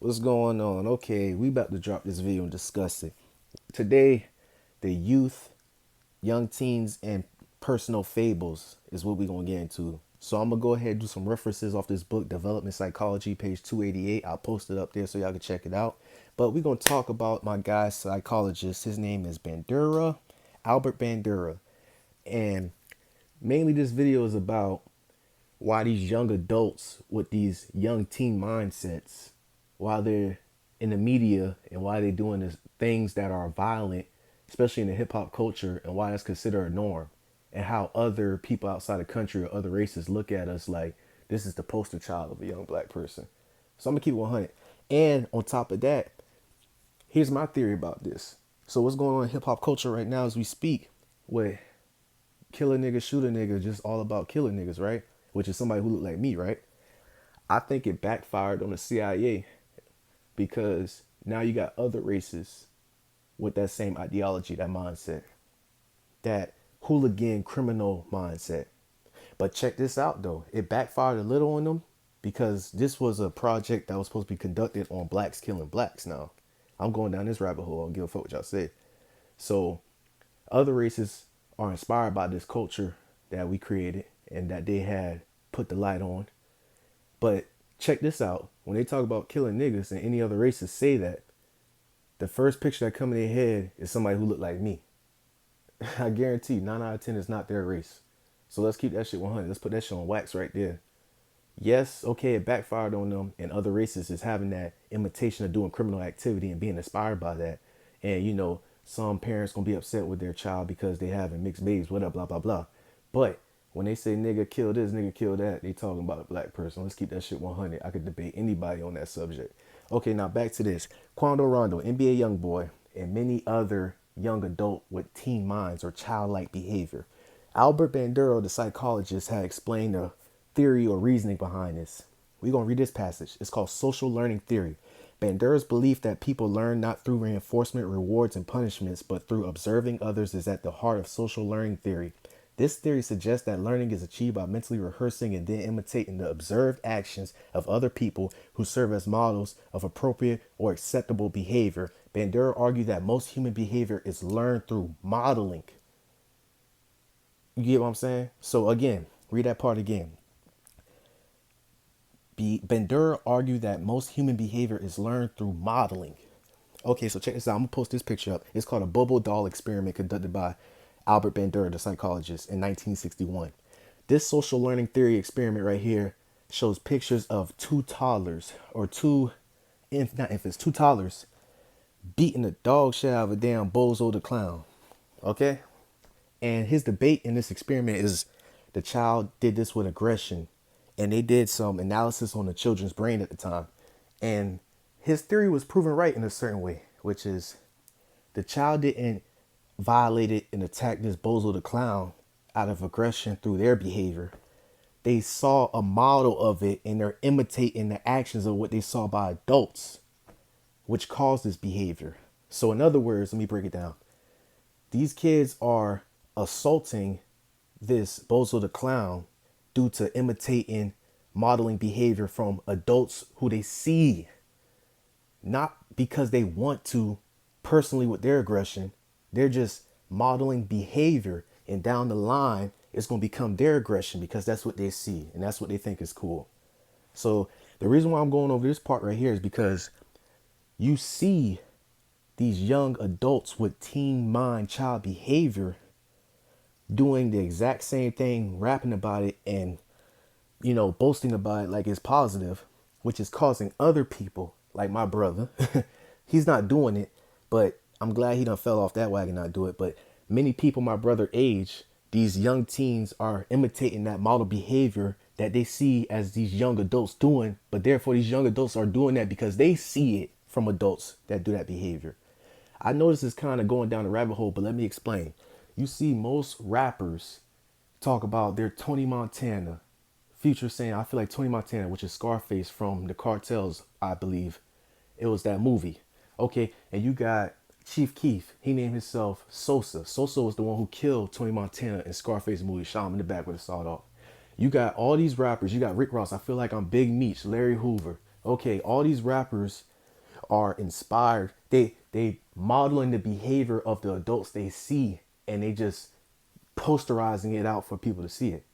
What's going on? Okay, we about to drop this video and discuss it. Today, the youth, young teens, and personal fables is what we're gonna get into. So I'm gonna go ahead and do some references off this book, Development Psychology, page 288. I'll post it up there so y'all can check it out. But we're gonna talk about my guy psychologist. His name is Bandura, Albert Bandura. And mainly this video is about why these young adults with these young teen mindsets, while they're in the media and why they're doing this, things that are violent, especially in the hip hop culture, and why that's considered a norm, and how other people outside the country or other races look at us like this is the poster child of a young black person. So I'm gonna keep it 100. And on top of that, here's my theory about this. So what's going on in hip hop culture right now as we speak with kill a nigga, shoot a nigga, just all about killing niggas, right? Which is somebody who look like me, right? I think it backfired on the CIA because now you got other races with that same ideology, that mindset, that hooligan criminal mindset. But check this out though, it backfired a little on them because this was a project that was supposed to be conducted on blacks killing blacks. Now, I'm going down this rabbit hole. I don't give a fuck what y'all say. So other races are inspired by this culture that we created and that they had put the light on. But check this out. When they talk about killing niggas and any other races say that, the first picture that come in their head is somebody who look like me. I guarantee 9 out of 10 is not their race. So let's keep that shit 100. Let's put that shit on wax right there. Yes, okay, it backfired on them and other races is having that imitation of doing criminal activity and being inspired by that. And some parents gonna be upset with their child because they having mixed babies, whatever, blah blah blah. But when they say nigga kill this, nigga kill that, they talking about a black person. Let's keep that shit 100. I could debate anybody on that subject. Okay, now back to this. Quando Rondo, NBA young boy, and many other young adult with teen minds or childlike behavior. Albert Bandura, the psychologist, had explained the theory or reasoning behind this. We're going to read this passage. It's called Social Learning Theory. Bandura's belief that people learn not through reinforcement, rewards, and punishments, but through observing others is at the heart of social learning theory. This theory suggests that learning is achieved by mentally rehearsing and then imitating the observed actions of other people who serve as models of appropriate or acceptable behavior. Bandura argued that most human behavior is learned through modeling. You get what I'm saying? So again, read that part again. Bandura argued that most human behavior is learned through modeling. Okay, so check this out. I'm gonna post this picture up. It's called a bubble doll experiment conducted by Albert Bandura, the psychologist, in 1961. This social learning theory experiment right here shows pictures of two toddlers or not infants, two toddlers beating the dog shit out of a damn bozo the clown. Okay? And his debate in this experiment is the child did this with aggression. And they did some analysis on the children's brain at the time. And his theory was proven right in a certain way, which is the child didn't violate it and attack this bozo the clown out of aggression through their behavior. They saw a model of it and they're imitating the actions of what they saw by adults, which caused this behavior. So in other words, let me break it down. These kids are assaulting this bozo the clown due to imitating modeling behavior from adults who they see, not because they want to personally with their aggression. They're just modeling behavior, and down the line it's going to become their aggression because that's what they see and that's what they think is cool. So the reason why I'm going over this part right here is because you see these young adults with teen mind child behavior doing the exact same thing, rapping about it and boasting about it like it's positive, which is causing other people like my brother. He's not doing it, but I'm glad he done fell off that wagon not do it. But many people my brother age, these young teens are imitating that model behavior that they see as these young adults doing, but therefore these young adults are doing that because they see it from adults that do that behavior. I know this is kind of going down the rabbit hole, but let me explain. You see most rappers talk about their Tony Montana. Future saying, I feel like Tony Montana, which is Scarface from the Cartels, I believe. It was that movie. Okay, and you got Chief Keef. He named himself Sosa. Sosa was the one who killed Tony Montana in Scarface movie, shot him in the back with a sawed off. You got all these rappers. You got Rick Ross. I feel like I'm Big Meech, Larry Hoover. Okay, all these rappers are inspired. They modeling the behavior of the adults they see, and they just posterizing it out for people to see it.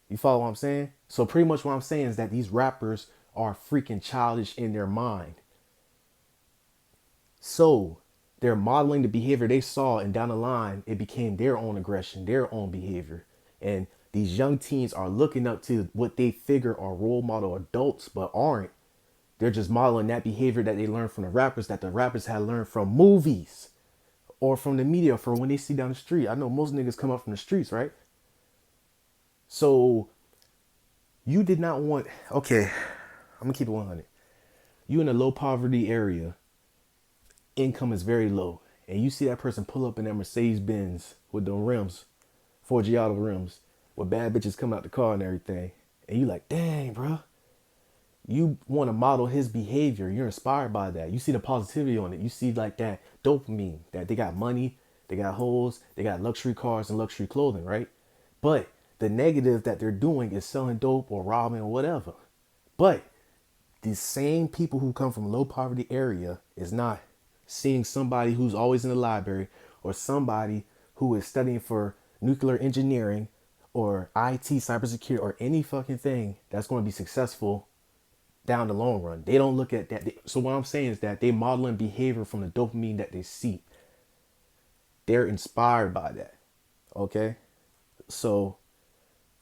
You follow what I'm saying? So pretty much what I'm saying is that these rappers are freaking childish in their mind. So they're modeling the behavior they saw, and down the line, it became their own aggression, their own behavior. And these young teens are looking up to what they figure are role model adults, but aren't. They're just modeling that behavior that they learned from the rappers, that the rappers had learned from movies or from the media for when they see down the street. I know most niggas come up from the streets, right? So you did not want, okay, I'm gonna keep it 100. You in a low poverty area, income is very low, and you see that person pull up in that Mercedes Benz with the rims, 4 Giotto rims, with bad bitches coming out the car and everything, and you like, dang, bro. You want to model his behavior. You're inspired by that. You see the positivity on it. You see like that dopamine that they got money, they got hoes, they got luxury cars and luxury clothing, right? But the negative that they're doing is selling dope or robbing or whatever. But these same people who come from low poverty area is not seeing somebody who's always in the library or somebody who is studying for nuclear engineering or IT, cybersecurity, or any fucking thing that's going to be successful down the long run. They don't look at that. So what I'm saying is that they modeling behavior from the dopamine that they see. They're inspired by that. Okay? So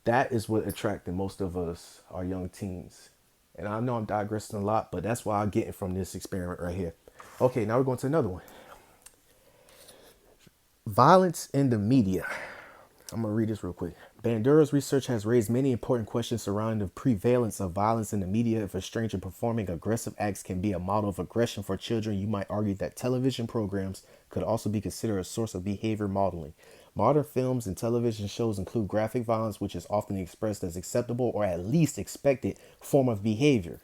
that is what attracted most of us, our young teens. And I know I'm digressing a lot, but that's why I'm getting from this experiment right here. Okay, now we're going to another one. Violence in the media. I'm going to read this real quick. Bandura's research has raised many important questions surrounding the prevalence of violence in the media. If a stranger performing aggressive acts can be a model of aggression for children, you might argue that television programs could also be considered a source of behavior modeling. Modern films and television shows include graphic violence, which is often expressed as acceptable or at least expected form of behavior,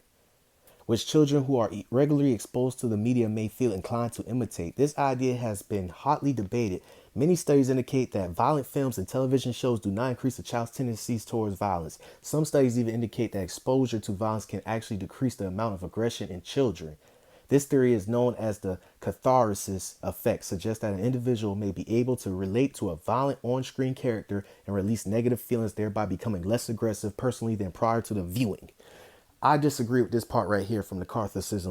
which children who are regularly exposed to the media may feel inclined to imitate. This idea has been hotly debated. Many studies indicate that violent films and television shows do not increase a child's tendencies towards violence. Some studies even indicate that exposure to violence can actually decrease the amount of aggression in children. This theory is known as the catharsis effect, suggests that an individual may be able to relate to a violent on-screen character and release negative feelings, thereby becoming less aggressive personally than prior to the viewing. I disagree with this part right here from the catharsis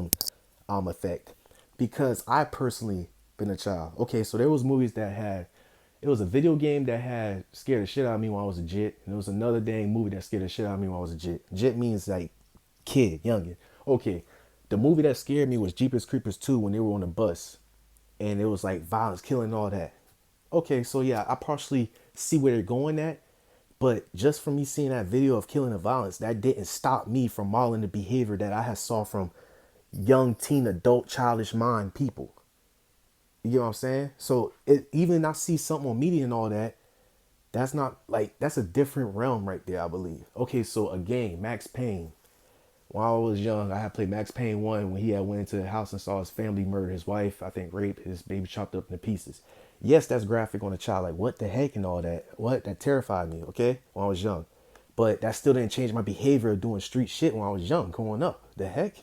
effect, because I personally been a child. Okay, so there was movies that had, it was a video game that had scared the shit out of me when I was a jit, and there was another dang movie that scared the shit out of me when I was a jit. Jit means like kid, youngin. Okay, the movie that scared me was Jeepers Creepers 2 when they were on the bus, and it was like violence, killing, all that. Okay, so yeah, I partially see where they're going at, but just from me seeing that video of killing and violence, that didn't stop me from modeling the behavior that I had saw from young teen, adult, childish mind people. You know what I'm saying? So even I see something on media and all that, that's not like, that's a different realm right there, I believe. Okay, so a game, Max Payne. When I was young, I had played Max Payne 1 when he had went into the house and saw his family murder his wife, I think rape, his baby chopped up into pieces. Yes, that's graphic on a child. Like, what the heck and all that? What? That terrified me, okay? When I was young. But that still didn't change my behavior of doing street shit when I was young, growing up. The heck?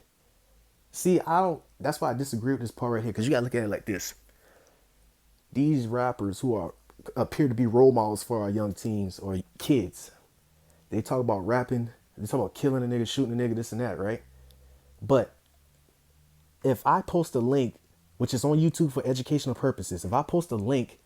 See, I don't, that's why I disagree with this part right here, because you gotta look at it like this. These rappers who are appear to be role models for our young teens or kids, they talk about rapping, they talk about killing a nigga, shooting a nigga, this and that, right? But if I post a link, which is on YouTube for educational purposes, if I post a link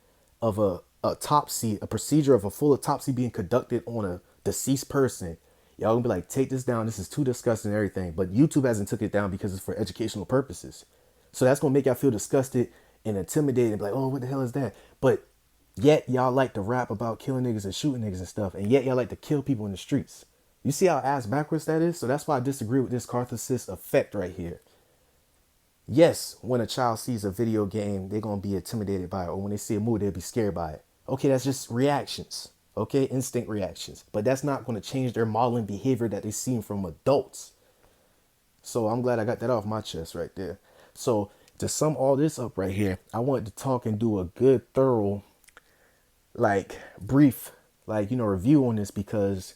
of a autopsy, a procedure of a full autopsy being conducted on a deceased person, y'all gonna be like, take this down, this is too disgusting and everything. But YouTube hasn't took it down because it's for educational purposes. So that's gonna make y'all feel disgusted and intimidated and be like, oh, what the hell is that? But yet y'all like to rap about killing niggas and shooting niggas and stuff, and yet y'all like to kill people in the streets. You see how ass backwards that is? So that's why I disagree with this catharsis effect right here. Yes, when a child sees a video game, they're going to be intimidated by it. Or when they see a movie, they'll be scared by it. Okay, that's just reactions. Okay, instinct reactions. But that's not going to change their modeling behavior that they see from adults. So I'm glad I got that off my chest right there. So to sum all this up right here, I wanted to talk and do a good, thorough, like brief, like, review on this, because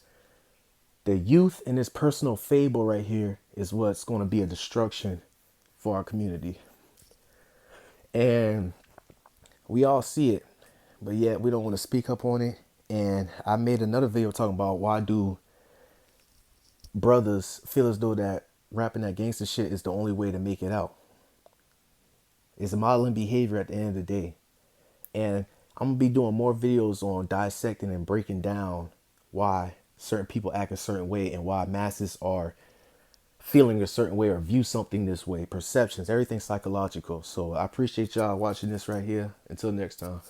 The youth in this personal fable right here is what's going to be a destruction for our community. And we all see it, but yet we don't want to speak up on it. And I made another video talking about why do brothers feel as though that rapping that gangster shit is the only way to make it out. It's modeling behavior at the end of the day. And I'm gonna be doing more videos on dissecting and breaking down why certain people act a certain way and why masses are feeling a certain way or view something this way. Perceptions, everything psychological. So I appreciate y'all watching this right here. Until next time.